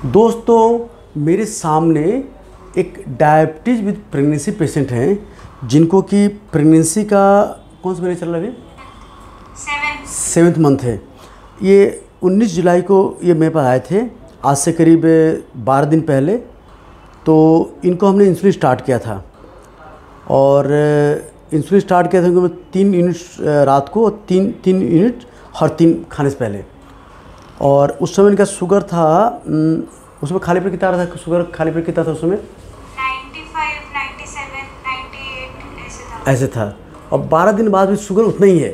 दोस्तों मेरे सामने एक डायबिटीज़ विद प्रेगनेंसी पेशेंट हैं जिनको कि प्रेगनेंसी का कौन सा महीना चल रहा है अभी? 7th मंथ है। ये 19 जुलाई को ये मेरे पास आए थे, आज से करीब 12 दिन पहले। तो इनको हमने इंसुलिन स्टार्ट किया था और इंसुलिन स्टार्ट किया था इनको 3 यूनिट रात को और 3 यूनिट हर 3 खाने से पहले। और उस समय इनका शुगर था, उसमें खाली पेट कितना रहा था? शुगर खाली पेट कितना था उसमें? 95, 97, 98 ऐसे था। और 12 दिन बाद भी शुगर उतना ही है,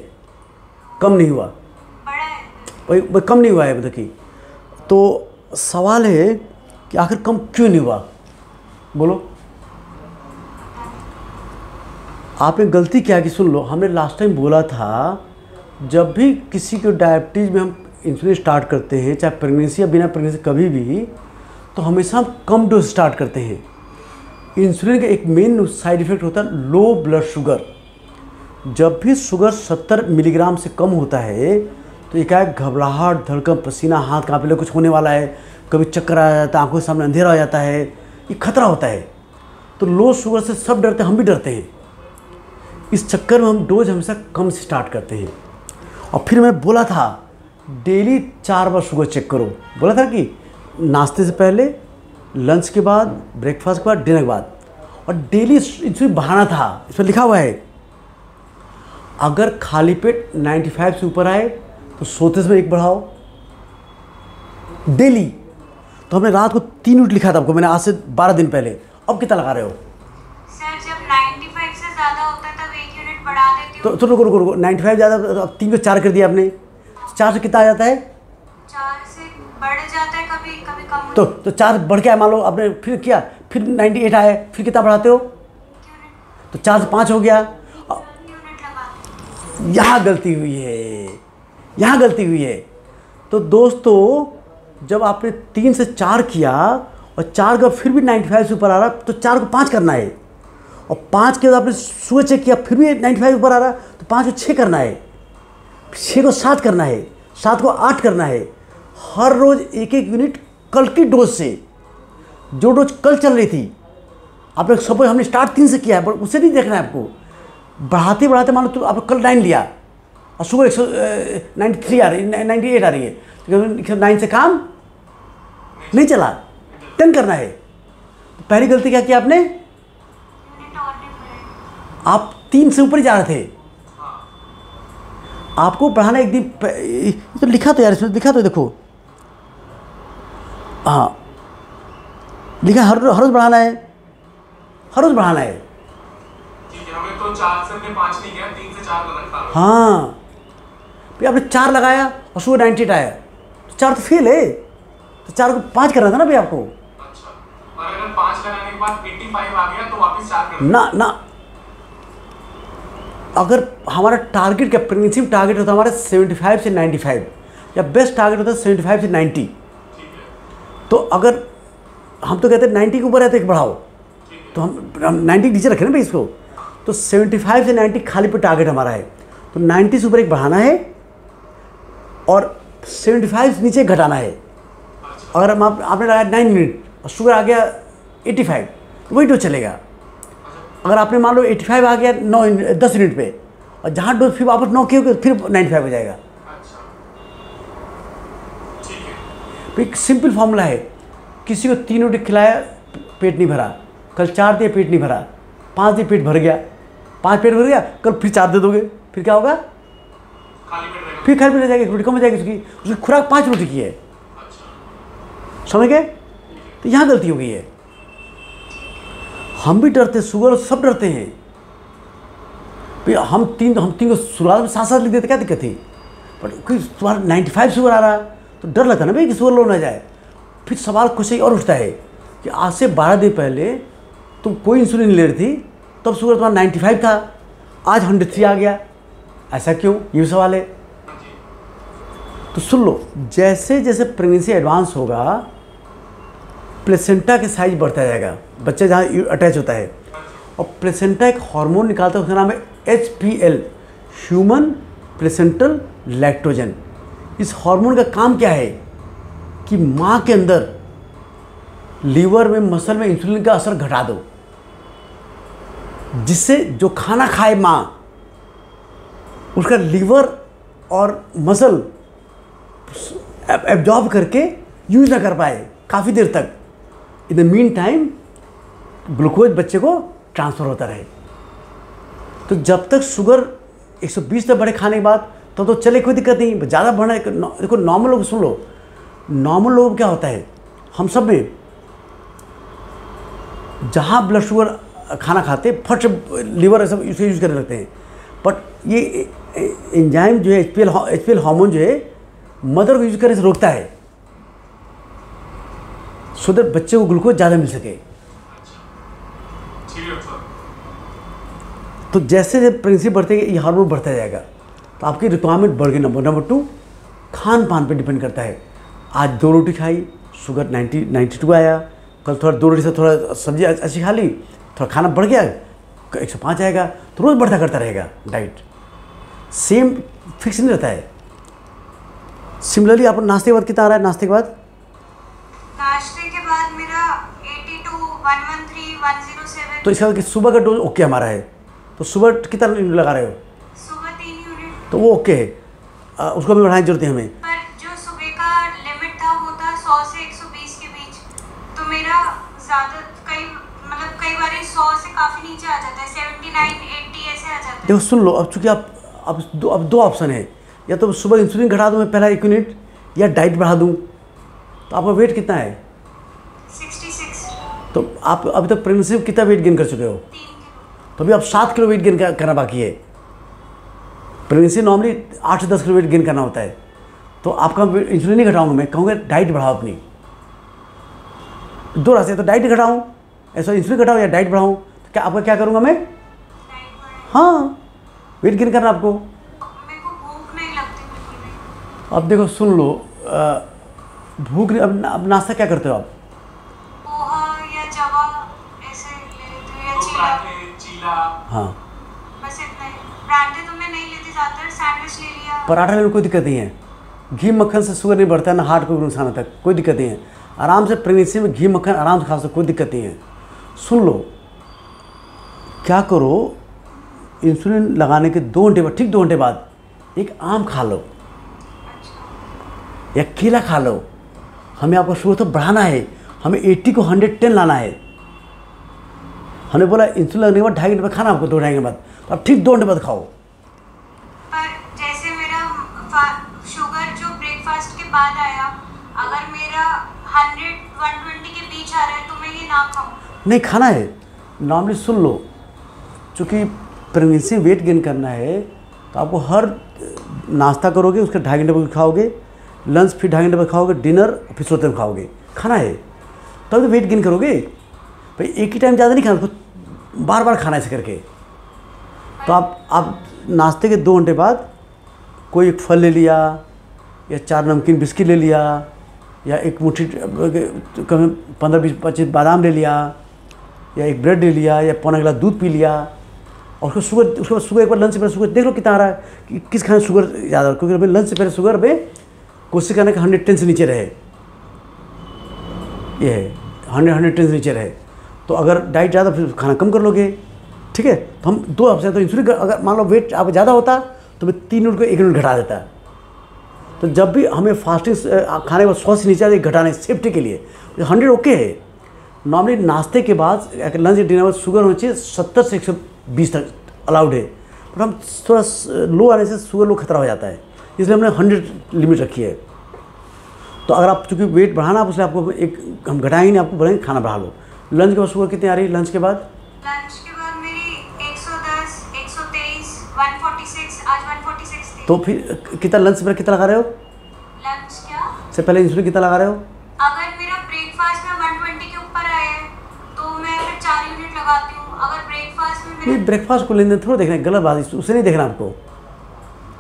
कम नहीं हुआ, बड़ा है। वही कम नहीं हुआ है मतलब कि। तो सवाल है कि आखिर कम क्यों नहीं हुआ? बोलो। आपने गलती क्या की? सुन लो, हमने लास्ट टाइम बोला था जब भी किसी को डायबिटीज़ में हम इंसुलिन स्टार्ट करते हैं, चाहे प्रेगनेंसी या बिना प्रेगनेंसी कभी भी, तो हमेशा हम कम डोज स्टार्ट करते हैं। इंसुलिन का एक मेन साइड इफ़ेक्ट होता है लो ब्लड शुगर। जब भी शुगर 70 मिलीग्राम से कम होता है तो एक घबराहट, धड़कन, पसीना, हाथ कांपने, कुछ होने वाला है, कभी चक्कर आ जाता है, आंखों के सामने अंधेरा हो जाता है, ये खतरा होता है। तो लो शुगर से सब डरते हैं, हम भी डरते हैं। इस चक्कर में हम डोज हमेशा कम से स्टार्ट करते हैं। और फिर मैं बोला था डेली 4 बार शुगर चेक करो। बोला था कि नाश्ते से पहले, लंच के बाद, ब्रेकफास्ट के बाद, डिनर के बाद। और डेली इंसुलिन बढ़ाना था। इसमें लिखा हुआ है अगर खाली पेट 95 से ऊपर आए तो सोते समय 1 बढ़ाओ डेली। तो हमने रात को 3 यूनिट लिखा था आपको, मैंने आज से 12 दिन पहले। अब कितना लगा रहे हो? सर जब 95 से ज़्यादा होता है तब 1 यूनिट बढ़ा देती हूँ। तो रुको 95 ज़्यादा, अब 3 को 4 कर दिया आपने। 4 से कितना आ जाता है? 4 से बढ़ जाता है, कभी कभी कम। तो 4 बढ़ के आया, मान लो आपने फिर किया, फिर 98 आए, फिर कितना बढ़ाते हो? तो 4 से 5 हो गया। यूनिट लगा। यहाँ गलती हुई है, यहाँ गलती हुई है। तो दोस्तों जब आपने 3 से 4 किया और 4 का फिर भी 95 से ऊपर आ रहा, तो 4 को 5 करना है। और 5 के बाद आपने शुगर चेक किया, फिर भी 95 ऊपर आ रहा, तो 5 को 6 करना है, 6 को 7 करना है, 7 को 8 करना है। हर रोज़ 1-1 यूनिट कल की डोज से, जो डोज कल चल रही थी। आपने सपोज हमने स्टार्ट 3 से किया है, पर उसे नहीं देखना है आपको। बढ़ाते बढ़ाते मान लो तो आपने कल 9 लिया और शुगर 193 आ रही है, 98 आ रही है, तो 9 से काम नहीं चला, 10 करना है। तो पहली गलती क्या किया आपने? यूनिट और नहीं बढ़ाए। आप 3 से ऊपर ही जा रहे थे। आपको बढ़ाना एक दिन तो लिखा तो यार, इसमें लिखा तो देखो, हाँ लिखा हर रोज बढ़ाना है, हर रोज बढ़ाना है। ठीक है, हमें तो 4 से हमने 5 नहीं किया, 3 से 4 का रखा। हाँ, फिर आपने 4 लगाया और शुगर 98 आया, तो 4 तो फेल है। तो 4 को 5 करना था ना भाई आपको। अच्छा, और अगर 5 कराने के बाद 85 आ गया तो वापस 4 कर ना, अगर हमारा टारगेट क्या, प्रेगनेंसी में टारगेट होता है हमारा 75 से 95, या बेस्ट टारगेट होता है 75 से 90। ठीक है। तो अगर हम तो कहते हैं 90 के ऊपर है तो 1 बढ़ाओ, तो हम 90 नीचे रखें ना भाई इसको। तो 75 से 90 खाली पे टारगेट हमारा है, तो 90 से ऊपर 1 बढ़ाना है और 75 से नीचे घटाना है। अगर हम आपने लगाया 9 यूनिट और शुगर आ गया 85, तो वही डोज चलेगा। अगर आपने मान लो 85 आ गया 10 यूनिट पे, और जहाँ डोज फिर वापस 9 की होगी फिर 95 हो जाएगा। अच्छा, ठीक है। तो एक सिंपल फॉर्मूला है, किसी को 3 यूनिट खिलाया पेट नहीं भरा, कल 4 दिए पेट नहीं भरा, 5 दिए पेट भर गया, 5 पेट भर गया, कल फिर 4 दे दोगे, फिर क्या होगा? खाली पेट रहेगा। फिर खाली पेट रह जाएगी, रोटी कम हो जाएगी उसकी खुराक 5 रोटी की है। अच्छा, समझ गए? तो यहाँ गलती हो गई है। हम भी डरते, शुगर सब डरते हैं। फिर हम तीन को शुरुआत में 7-7 लिख देते, क्या दिक्कत थी? बट कोई तुम्हारा 95 शुगर आ रहा तो डर लगता ना भाई कि शुगर लो ना जाए। फिर सवाल कुछ ही और उठता है कि आज से 12 दिन पहले तुम कोई इंसुलिन ले रही थी, तब शुगर तुम्हारा 95 था, आज 103 आ गया, ऐसा क्यों? ये भी सवाल है। तो सुन लो, जैसे जैसे प्रेगनेंसी एडवांस होगा, प्लेसेंटा के साइज बढ़ता जाएगा, बच्चे जहाँ अटैच होता है। और प्लेसेंटा एक हार्मोन निकालता है, उसका नाम है HPL, ह्यूमन प्लेसेंटल लैक्टोजन। इस हार्मोन का काम क्या है कि माँ के अंदर लीवर में, मसल में इंसुलिन का असर घटा दो, जिससे जो खाना खाए माँ, उसका लीवर और मसल एब्जॉर्ब करके यूज ना कर पाए काफ़ी देर तक। In the mean time glucose बच्चे को ट्रांसफ़र होता रहे। तो जब तक शुगर 120 तक बढ़े खाने के बाद तो चले, कोई दिक्कत नहीं। ज़्यादा बढ़ना है, देखो नॉर्मल लोग, सुन लो, नॉर्मल लोग क्या होता है, हम सब में जहाँ ब्लड शुगर खाना खाते फट से लीवर सब इसे यूज़ करने लगते हैं। बट ये एंजाइम जो है, एचपीएल हार्मोन जो है, मदर को यूज करने से रोकता है, सो दैट बच्चे को ग्लूकोज ज़्यादा मिल सके। तो जैसे जैसे प्रेगनेंसी बढ़ते ये हार्मोन बढ़ता जाएगा, तो आपकी रिक्वायरमेंट बढ़ गई। नंबर 2 खान पान पे डिपेंड करता है। आज 2 रोटी खाई, शुगर 92 आया, कल थोड़ा 2 रोटी से थोड़ा सब्जी अच्छी खा ली, थोड़ा खाना बढ़ गया, 105 आएगा। तो रोज़ बढ़ता करता रहेगा। डाइट सेम फिक्स नहीं रहता है। सिमिलरली आप नाश्ते के बाद कितना आ रहा है? नाश्ते के बाद मेरा 82, 113, 107। तो इसका कि सुबह का डोज ओके हमारा है। तो सुबह कितना लगा रहे हो? सुबह 3 यूनिट। तो वो ओके है, उसको भी बढ़ाने की जरूरत है हमें। पर जो सुबह का लिमिट था वो था 100 से 120 के बीच, तो मेरा ज़्यादा कई बार 100 से काफ़ी नीचे आ जाता है, 79, 80 ऐसे आ जाता है। देखो सुन लो, अब चूँकि आप अब दो ऑप्शन है, या तो सुबह इंसुलिन घटा दूँ मैं पहला 1 यूनिट, या डाइट बढ़ा दूँ। तो आपका वेट कितना है? 66। तो आप अभी तक प्रेगनेंसी में कितना वेट गेन कर चुके हो? 3 किलो। तो अभी आप 7 किलो वेट गेन करना बाकी है। प्रेगनेंसी नॉर्मली 8 से 10 किलो वेट गेन करना होता है। तो आपका इंसुलिन नहीं घटाऊंगा मैं, कहूँगा डाइट बढ़ाओ अपनी। 2 रास्ते, तो डाइट घटाऊँ, ऐसा इंसुलिन घटाऊँ या डाइट बढ़ाऊँ। तो क्या आपका क्या करूँगा मैं? हाँ, वेट गेन करना आपको। मेरे को भूख नहीं लगती बिल्कुल भी। अब देखो सुन लो, भूख नहीं, अब नाश्ता क्या करते हो आप? पोहा या जवा ऐसे ले लेती हूँ, या चीला। हाँ, बस इतना ही। पराठे तो मैं नहीं लेती ज़्यादातर, सैंडविच ले लिया। पराठा लेने में कोई दिक्कत नहीं है। घी मक्खन से शुगर नहीं बढ़ता है, ना हार्ट को नुकसान होता है, कोई दिक्कत नहीं है। आराम से प्रेगनेंसी में घी मक्खन आराम से खा सकते, कोई दिक्कत नहीं है। सुन लो, क्या करो, इंसुलिन लगाने के 2 घंटे बाद, ठीक 2 घंटे बाद एक आम खा लो या केला खा लो। हमें आपका शुगर तो बढ़ाना है, हमें 80 को 110 लाना है। हमने बोला इंसुलिन लगने के बाद 2.5 घंटे बाद खाना, आपको 2-2.5 घंटे बाद, तो आप ठीक 2 घंटे बाद खाओ। पर जैसे मेरा शुगर जो ब्रेकफास्ट के बाद आया, अगर मेरा 100-120 के बीच आ रहा है तो मैं ये ना खाऊं? नहीं, खाना है। नॉर्मली सुन लो, चूँकि प्रेगनेंसी वेट गेन करना है, तो आपको हर नाश्ता करोगे, उसके 2.5 घंटे बाद खाओगे, लंच फिर 2.5 घंटे बाद खाओगे, डिनर फिर सोते हुए खाओगे। खाना है तब तो वेट गेन करोगे भाई। एक ही टाइम ज़्यादा नहीं खाना, उसको बार बार खाना ऐसे करके। तो आप नाश्ते के 2 घंटे बाद कोई एक फल ले लिया, या 4 नमकीन बिस्किट ले लिया, या एक मुट्ठी कम 15-20-25 बादाम ले लिया, या एक ब्रेड ले लिया, या पौना गिलास दूध पी लिया। और उसको उसके बाद शुगर एक बार लंच से पहले शुगर देख लो कितना आ रहा है, कि किस खाने शुगर ज़्यादा, क्योंकि अभी लंच से पहले शुगर पे कोशिश करना कि 110 से नीचे रहे। ये है 110 से नीचे रहे। तो अगर डाइट ज़्यादा, फिर खाना कम कर लोगे, ठीक है। तो हम 2 ऑप्शन, तो इंसुलिन अगर मान लो वेट आप ज़्यादा होता तो मैं 3 यूनिट को 1 यूनिट घटा देता। तो जब भी हमें फास्टिंग खाने के बाद 100 से नीचे घटाने सेफ्टी के लिए 100 ओके है। नॉर्मली नाश्ते के बाद लंच डिनर में शुगर होनी चाहिए 70 से 120 तक अलाउड है। पर हम थोड़ा लो आने से शुगर लो खतरा हो जाता है, इसलिए हमने 100 लिमिट रखी है। तो अगर आप चूँकि वेट बढ़ाना, आप उससे आपको एक हम घटाएंगे नहीं, आपको बढ़ाएंगे, खाना बढ़ा लो। लंच के बाद शुगर कितनी आ रही है? लंच के बाद मेरी 110, 123, 146, आज 146 थी। तो फिर कितना लंच में कितना लगा रहे हो? लंच क्या से पहले इंसुलिन कितना लगा रहे हो? अगर मेरा ब्रेकफास्ट में 120 के ऊपर आया है तो मैं फिर 4 यूनिट लगाती हूँ। अगर ब्रेकफास्ट में नहीं, ब्रेकफास्ट को लेन देन थोड़ा देखना है, गलत बात है, उसे नहीं देखना आपको।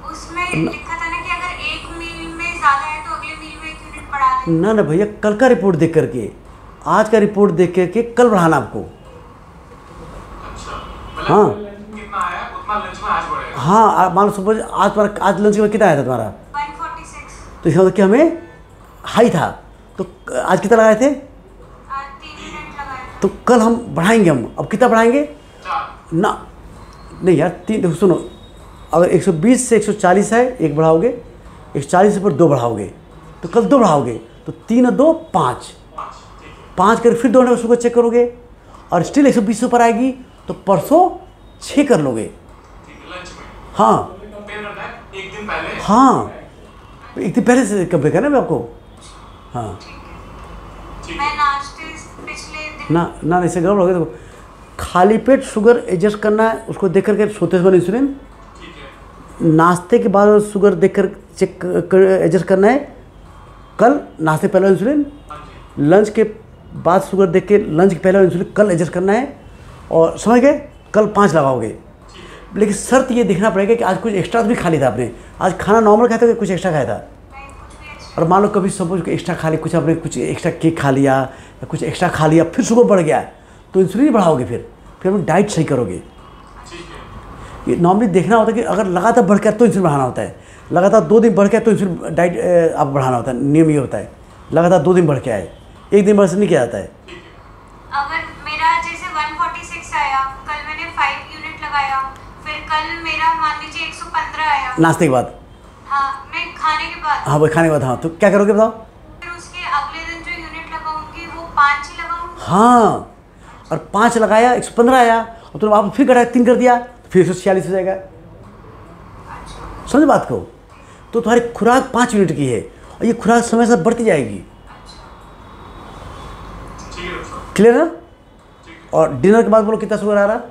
उसमें लिखा था ना कि अगर एक मील में ज़्यादा है तो अगले मील में 1 यूनिट बढ़ा दें। ना भैया, कल का रिपोर्ट देख करके, आज का रिपोर्ट देख करके कल बढ़ाना आपको। अच्छा, हाँ कितना आया उतना लंच में आज बढ़ेगा। हाँ, मान लो सपोज आज लंच के बाद कितना आया था तुम्हारा? 146। तो इसका मतलब कि हमें हाई था, तो आज कितना लगाए थे? आज तो कल हम बढ़ाएंगे, हम अब कितना बढ़ाएंगे 4 ना, नहीं यार 3, देखो सुनो, अगर 120 से 140 है 1 बढ़ाओगे, 140 पर 2 बढ़ाओगे, तो कल 2 बढ़ाओगे, तो 3 और 2 5, 5 कर फिर 2 घंटे शुगर चेक करोगे और स्टिल 120 ऊपर आएगी, तो परसों 6 कर लोगे। लंच में हाँ कंपेयर करना है एक दिन पहले। हाँ, एक दिन पहले से कंपेयर करना है आपको। हाँ मैं नाश्ते पिछले दिन ना ना, ऐसे गड़बड़ हो गया। देखो खाली पेट शुगर एडजस्ट करना है, उसको देख करके सोते समय इंसुलिन, ठीक है, नाश्ते के बाद शुगर देख कर चेक कर एडजस्ट करना है, कल नाश्ते पहले इंसुलिन, हाँ जी, लंच के बाद शुगर देख के लंच के पहले इंसुलिन कल एडजस्ट करना है, और समझ गए, कल 5 लगाओगे। लेकिन शर्त ये देखना पड़ेगा कि आज कुछ एक्स्ट्रा भी खा लिया था आपने, आज खाना नॉर्मल खाया था कि कुछ एक्स्ट्रा खाया था। नहीं कुछ भी एक्स्ट्रा और मान लो कभी सपोज कि एक्स्ट्रा खा लिया, कुछ आपने कुछ एक्स्ट्रा केक खा लिया या कुछ एक्स्ट्रा खा लिया, फिर शुगर बढ़ गया, तो इंसुलिन बढ़ाओगे, फिर आप डाइट सही करोगे। ठीक है, ये नॉर्मली देखना होता है कि अगर लगातार बढ़ गया तो इंसुलिन बढ़ाना होता है, लगातार 2 दिन बढ़ गया तो इंसुलिन डाइट आप बढ़ाना होता है। नियम ये होता है, लगातार 2 दिन बढ़ के आए, 1 दिन बढ़ से नहीं किया जाता है। अगर मेरा जैसे 146 आया, कल मैंने 5 यूनिट लगाया, फिर कल मेरा मान लीजिए 115 आया। नाश्ते के बाद, हाँ मैं खाने के बाद, हाँ वो खाने के बाद, हाँ तो क्या करोगे बताओ। फिर उसके अगले दिन जो यूनिट लगाऊंगी वो 5 ही लगाऊंगी। हाँ, और 5 लगाया 115 आया, और तुम आप फिर घटाया 3 कर दिया, तो फिर 146 हो जाएगा। समझ बात को। तो तुम्हारी खुराक 5 यूनिट की है, और ये खुराक समय से बढ़ती जाएगी। ठीक है डॉक्टर क्लियर है ना? और डिनर के बाद बोलो कितना शुगर आ रहा।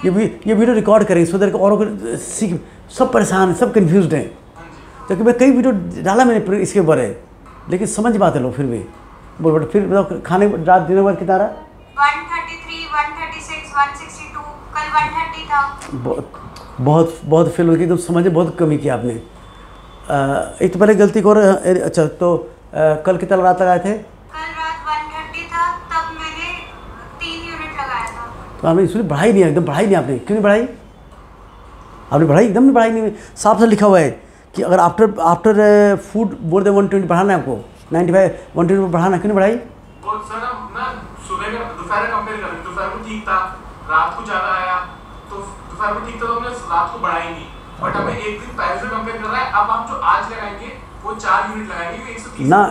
ये वीडियो रिकॉर्ड करेंगे, सो देर औरों को सीख, सब परेशान हैं, सब कन्फ्यूज्ड हैं, क्योंकि मैं कई वीडियो डाला मैंने इसके ऊपर है, लेकिन समझ बात है लोग फिर भी बोल बेटा। फिर बताओ खाने रात डिनर के बाद कितना आ रहा? 133, 136, 162, कल 130 था। बहुत फेल हो गई, एकदम समझे बहुत कमी की आपने। एक तो पहले गलती को, अच्छा तो कल कितना रात लगाए थे? कल रात 130 था, तब मैंने 3 यूनिट लगाया था। तो आपने इंसुलिन बढ़ाई नहीं, एकदम बढ़ाई नहीं आपने। क्यों नहीं बढ़ाई? आपने बढ़ाई, एकदम नहीं बढ़ाई। नहीं, साफ साफ लिखा हुआ है कि अगर आफ्टर फूड मोर देन 120 बढ़ाना है आपको, 95 120 बढ़ाना, क्यों नहीं बढ़ाई? वो सर हम ना सुबह का दोपहर का कंपेयर करें, दोपहर को ठीक था, रात को ज़्यादा आया, तो दोपहर को ठीक था तो हमने रात को बढ़ाई नहीं, बट हमें एक दिन पहले से कंपेयर कर रहा है। अब हम जो आज लगाएंगे वो 4 यूनिट लगाएंगे, 130 ना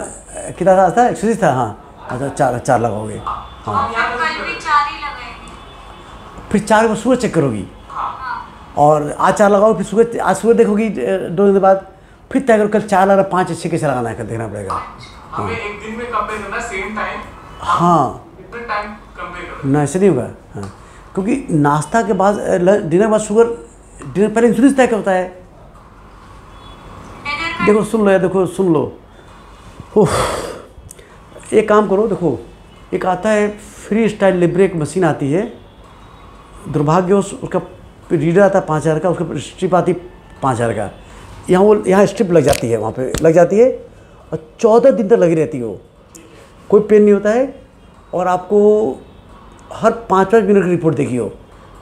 कितना था? 130 था। हाँ अच्छा, 4 लगाओगे। तो हम यहाँ कल भी 4 ही लगाएंगे। फिर 4 को सुबह चेक करोगी, हाँ, और आज 4 लगाओ, फिर सुबह, आज सुबह देखोगी 2 दिन के बाद, फिर तय करो कल 4 लगा, 5 6 कैसे लगाना है, कल देखना पड़ेगा। हमें एक दिन में कंपेयर करना, सेम टाइम, हाँ डिफरेंट टाइम कंपेयर करना। ना, ऐसे नहीं होगा। हाँ, क्योंकि नाश्ता के बाद डिनर के बाद शुगर, डिनर पहले इंसुलिन तय होता है। डिनर का देखो सुन लो यार, देखो सुन लो। ओह, एक काम करो, देखो एक आता है फ्री स्टाइल लिब्रे, एक मशीन आती है, दुर्भाग्यवश उसका रीडर आता है 5000 का, उसका स्ट्रिप आती 5000 का। यहाँ स्ट्रिप लग जाती है, वहाँ पे लग जाती है, और 14 दिन तक लगी रहती है वो, कोई पेन नहीं होता है, और आपको हर 5-5 मिनट की रिपोर्ट देखी हो।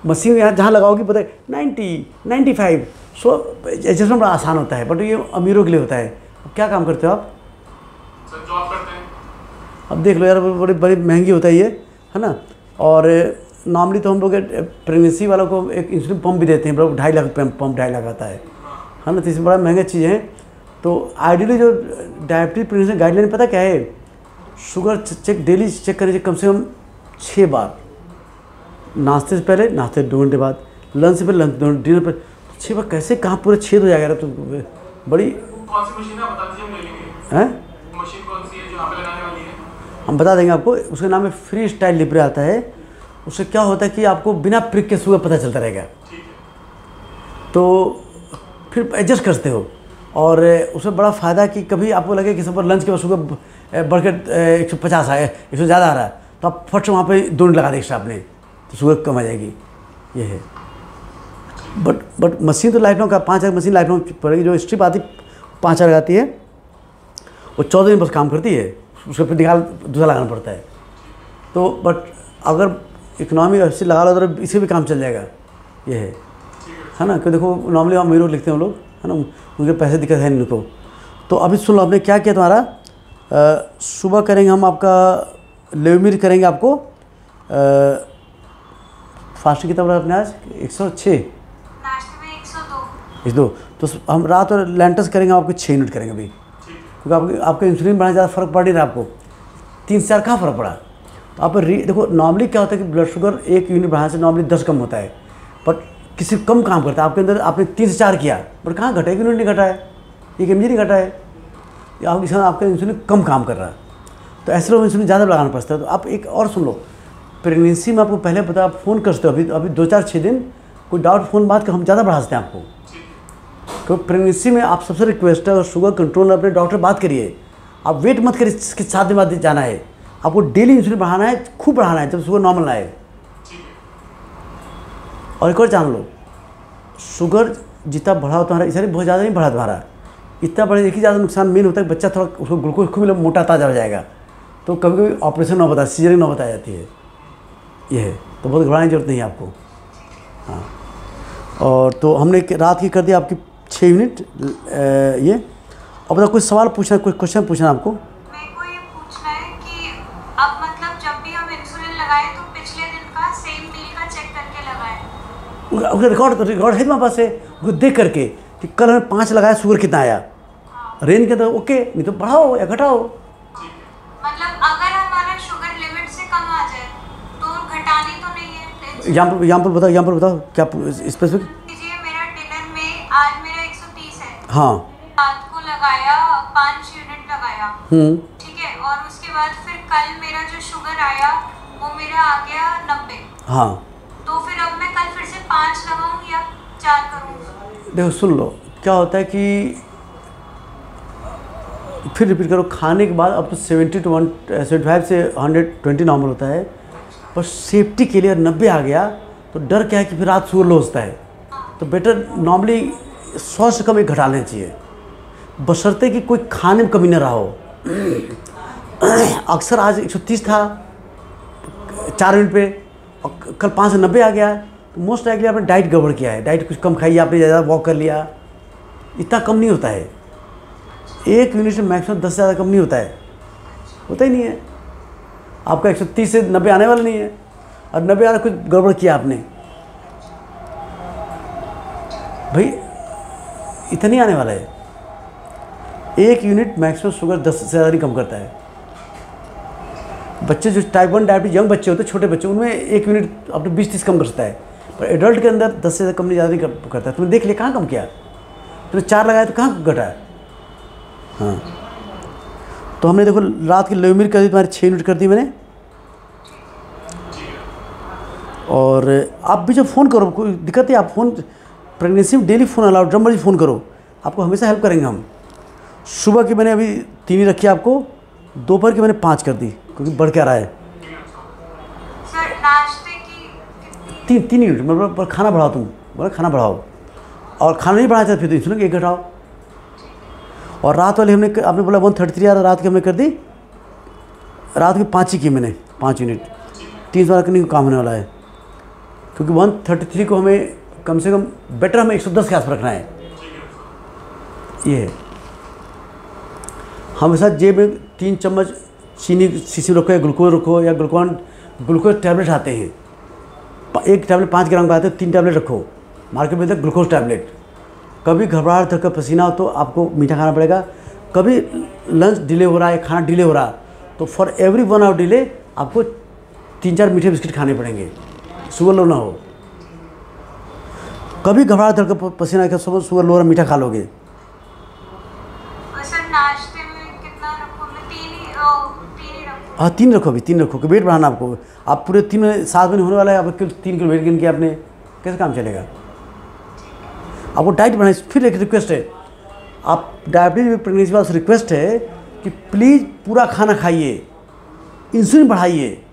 मशीन यहाँ जहाँ लगाओगी पता है 90 95, सो एडजस्टमेंट बड़ा आसान होता है, बट ये अमीरों के लिए होता है। अब क्या काम करते हो आप? सर जॉब करते हैं। अब देख लो यार, बड़ी बड़ी महंगी होता है ये, है ना। और नॉर्मली तो हम लोग प्रेगनेंसी वालों को एक इंसुलिन पंप भी देते हैं, बड़ा 2.5 लाख पंप 2.5 लाख आता है ना। तो इसमें बड़ा महंगा चीज़ है। तो आइडियली जो डायबिटीज प्रेगनेंसी गाइडलाइन पता क्या है? शुगर चेक डेली चेक करने से कम 6 बार, नाश्ते से पहले, नाश्ते 2 घंटे बाद, लंच से पहले, लंच, डिनर पर 6 बार। कैसे कहाँ पूरे छेद हो जाएगा? तो बड़ी कौन सी मशीन है बता दीजिए, हम ले लेंगे। हैं, मशीन कौन सी है जो यहाँ पे लगाने वाली है? हम बता देंगे आपको। उसका नाम है फ्री स्टाइल लिब्रे आता है। उससे क्या होता है कि आपको बिना प्रिक के शुगर पता चलता रहेगा, ठीक है, तो फिर एडजस्ट करते हो। और उसमें बड़ा फ़ायदा कि कभी आपको लगे कि सब लंच के बाद शुगर बढ़कर 150 आए, 100 ज़्यादा आ रहा है, तो आप फट से वहाँ पे 2 मिनट लगा दें एक्स्ट्रा अपने, तो शुगर कम आ जाएगी। ये है। बट मशीन तो लाइफ लॉन्ग का 5000 मशीन लाइफ लॉन्ग पड़ेगी। जो स्ट्रिप आती 5000 आती है, वो 14 दिन बस काम करती है, उसके फिर निकाल दूसरा लगाना पड़ता है। तो बट अगर इकोनॉमी ऐसे लगा लो तो इसे भी काम चल जाएगा। ये है ना। क्यों देखो नॉर्मली हम हीरो लिखते हैं वो लोग, है ना, उनके पैसे दिक्कत है नहीं उनको। तो अभी सुन लो, आपने क्या किया तुम्हारा, सुबह करेंगे हम आपका लेवमिर करेंगे आपको फास्टिंग कितना बोला आपने आज? 106। नाश्ते में 102। 102। तो हम रात और लैंटस करेंगे, आपको 6 यूनिट करेंगे अभी, क्योंकि आपका इंसुलिन बढ़ाने ज़्यादा फर्क पड़ नहीं रहा आपको। 3 से 4 कहाँ फ़र्क पड़ा? तो आप देखो नॉर्मली क्या होता है कि ब्लड शुगर 1 यूनिट बढ़ाने से नॉर्मली 10 कम होता है, बट किसी कम काम करता है। आपके अंदर आपने 3 से 4 किया, बट कहाँ घटा? 1 यूनिट नहीं घटा है, 1 mg नहीं घटा है। आपका इंसुलिन कम काम कर रहा है, तो ऐसे लोग इंसुलिन ज़्यादा लगाना पड़ता है। तो आप एक और सुन लो, प्रेगनेंसी में आपको पहले पता, आप फ़ोन कर सकते हो अभी 2-4-6 दिन, कोई डाउट फ़ोन बात कर, हम ज़्यादा बढ़ा सकते हैं आपको। क्योंकि प्रेगनेंसी में आप सबसे रिक्वेस्ट है, और शुगर कंट्रोल अपने डॉक्टर बात करिए। आप वेट मत करिए, इसके 7 दिन बाद जाना है, आपको डेली इंसुलिन बढ़ाना है, खूब बढ़ाना है जब शुगर नॉर्मल आए। और एक और जान लो, शुगर जितना बढ़ा तुम्हारा, इसलिए बहुत ज़्यादा नहीं बढ़ा तुम्हारा, इतना बढ़े एक ही ज़्यादा नुकसान मेन होता है, बच्चा थोड़ा उसको ग्लूकोज खूब मोटा ताज़ा हो जाएगा, तो कभी कभी ऑपरेशन ना बताया, सीजरिंग ना बताई जाती है। ये है, तो बहुत घबराने की जरूरत नहीं है आपको। हाँ, और तो हमने रात की कर दी आपकी 6 यूनिट ये। अब बताओ, कोई सवाल पूछना, कोई क्वेश्चन पूछना आपको? मेरे को ये पूछना है कि अब मतलब जब भी हम इंसुलिन लगाएं तो पिछले दिन का सेम मील का चेक करके लगाएं। उसका रिकॉर्ड है तुम्हारे पास से, उसको देख करके कि कल हमने 5 लगाया, शुगर कितना आया, रेंज के अंदर ओके, नहीं तो बढ़ाओ या घटाओ। मतलब अगर हमारा शुगर लिमिट से कम आ जाए तो घटानी तो नहीं है? यहाँ पर बताओ क्या स्पेसिफिक? मेरा डिनर में आज मेरा 130 है। हाँ, रात को लगाया 5 यूनिट लगाया, ठीक है, और उसके बाद फिर कल मेरा जो शुगर आया वो मेरा आ गया 90। हाँ, तो फिर अब मैं कल फिर से 5 लगाऊं या 4 करूं? देखो सुन लो, क्या होता है कि फिर रिपीट करो, खाने के बाद अब तो 75 से 120 नॉर्मल होता है, पर सेफ्टी के लिए 90 आ गया तो डर क्या है कि फिर रात शुगर लो होता है, तो बेटर नॉर्मली 100 से कम एक घटा लेना चाहिए, बशर्ते कि कोई खाने में कमी न रहा हो। अक्सर आज 130 था 4 मिनट पे, और कल 5 से 90 आ गया, तो मोस्ट लाइकली आपने डाइट गड़बड़ किया है, डाइट कुछ कम खाई, आपने ज़्यादा वॉक कर लिया, इतना कम नहीं होता है। 1 यूनिट से मैक्सिमम 10 से ज़्यादा कम नहीं होता है, होता ही नहीं है। आपका 130 से 90 आने वाला नहीं है, और 90 आ रहा, कुछ गड़बड़ किया आपने भाई, इतना नहीं आने वाला है। 1 यूनिट मैक्सिमम शुगर 10 से ज़्यादा नहीं कम करता है। बच्चे जो टाइप 1 डायबिटीज यंग बच्चे होते हैं, छोटे बच्चे, उनमें 1 यूनिट अपने 20-30 कम कर सकता है, पर एडल्ट के अंदर 10 से ज़्यादा कम नहीं, ज़्यादा नहीं करता है। तुमने देख लिया कहाँ कम किया, तुमने 4 लगाया तो कहाँ घटा है। हाँ, तो हमने देखो रात की लिमिट कर दी तुम्हारी, 6 यूनिट कर दी मैंने। और आप भी जब फ़ोन करो, कोई दिक्कत है, आप फ़ोन प्रेगनेंसी में डेली फ़ोन अलाउड, जब मर्जी फ़ोन करो, आपको हमेशा हेल्प करेंगे हम। सुबह की मैंने अभी 3 ही रखी आपको, दोपहर की मैंने 5 कर दी, क्योंकि बढ़ के आ रहा है। सर नाश्ते की 3 यूनिट मतलब, पर खाना बढ़ाओ, तुम बोला खाना बढ़ाओ, और खाना नहीं बढ़ाया था फिर तो इंसुलिन 1 घटाओ। और रात वाली हमने, आपने बोला 133 आ रहा, रात की हमने कर दी, रात की 5 ही की मैंने, 5 यूनिट, 3 बार करने का काम होने वाला है, क्योंकि 133 को हमें कम से कम बेटर हमें 110 के आसपास रखना है। ये है, हमेशा जेब में 3 चम्मच चीनी शीशी रखो, या ग्लूकोज रखो, या ग्लूकोज टैबलेट आते हैं, 1 टैबलेट 5 ग्राम का आते हैं, 3 टैबलेट रखो, मार्केट में ग्लूकोज टैबलेट। कभी घबराहट थका पसीना हो तो आपको मीठा खाना पड़ेगा, कभी लंच डिले हो रहा है, खाना डिले हो रहा, तो फॉर एवरी 1 आवर डिले आपको 3-4 मीठे बिस्किट खाने पड़ेंगे, शुगर लो ना हो। कभी घबराहट थका पसीना का शुगर लो, मीठा खा लोगे। सर नाश्ते में कितना रखूं मैं? 3 ही रखूं? हाँ, 3 रखो, अभी 3 रखो, कि वेट बढ़ाना आपको। आप पूरे 7 महीने होने वाला है, आप 3 किलो वेट गेन किया आपने, कैसे काम चलेगा? आपको डाइट बढ़ानी। फिर एक रिक्वेस्ट है, आप डायबिटीज प्रेगनेंसी वाले से रिक्वेस्ट है कि प्लीज़ पूरा खाना खाइए, इंसुलिन बढ़ाइए,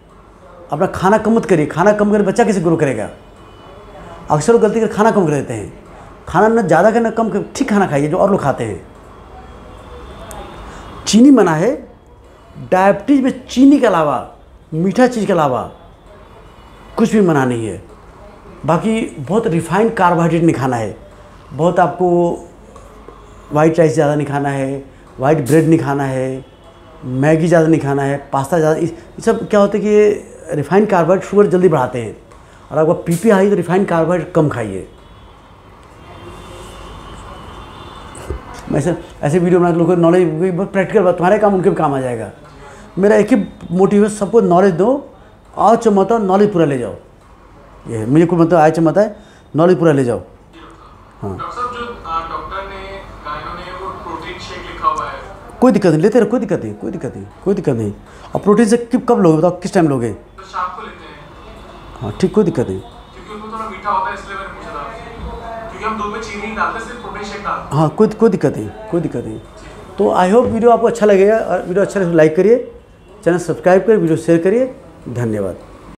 अपना खाना कम मत करिए। खाना कम करे बच्चा कैसे ग्रो करेगा? अक्सर लोग गलती कर खाना कम कर देते हैं। खाना ना ज़्यादा करना, कम कर, ठीक खाना खाइए जो और लोग खाते हैं। चीनी मना है डायबिटीज में, चीनी के अलावा, मीठा चीज़ के अलावा कुछ भी मना नहीं है। बाकी बहुत रिफाइंड कार्बोहाइड्रेट नहीं खाना है, बहुत आपको वाइट राइस ज़्यादा नहीं खाना है, वाइट ब्रेड नहीं खाना है, मैगी ज़्यादा नहीं खाना है, पास्ता ज़्यादा, ये सब क्या होता है कि रिफाइंड कार्बोहाइड्रेट शुगर जल्दी बढ़ाते हैं, और आपका पीपी हाई तो रिफाइंड कार्बोहाइड्रेट कम खाइए। मैं ऐसे वीडियो बना के लोगों को नॉलेज, प्रैक्टिकल बात, तुम्हारे काम उनके भी काम आ जाएगा। मेरा एक ही मोटिव है, सबको नॉलेज दो, आओ चमता नॉलेज पूरा ले जाओ। ये है मुझे कोई मतलब आए चमता है, नॉलेज पूरा ले जाओ। हाँ डॉक्टर साहब, जो डॉक्टर ने इन्होंने वो प्रोटीन शेक लिखा हुआ है, कोई दिक्कत नहीं, लेते रहो, कोई दिक्कत नहीं, कोई दिक्कत नहीं, कोई दिक्कत नहीं। और प्रोटीन से कब लोगे बताओ, किस टाइम लोगे? तो शाम को लेते हैं। हाँ ठीक, कोई दिक्कत नहीं। क्योंकि उसमें थोड़ा मीठा होता है, इसलिए मैंने पूछा था। क्योंकि हम दूध में चीनी नहीं डालते, सिर्फ प्रोटीन शेक डालते हैं। हाँ कोई दिक्कत नहीं, कोई दिक्कत नहीं। तो आई होप वीडियो आपको अच्छा लगेगा, और वीडियो अच्छा लगे तो लाइक करिए, चैनल सब्सक्राइब करिए, वीडियो शेयर करिए। धन्यवाद।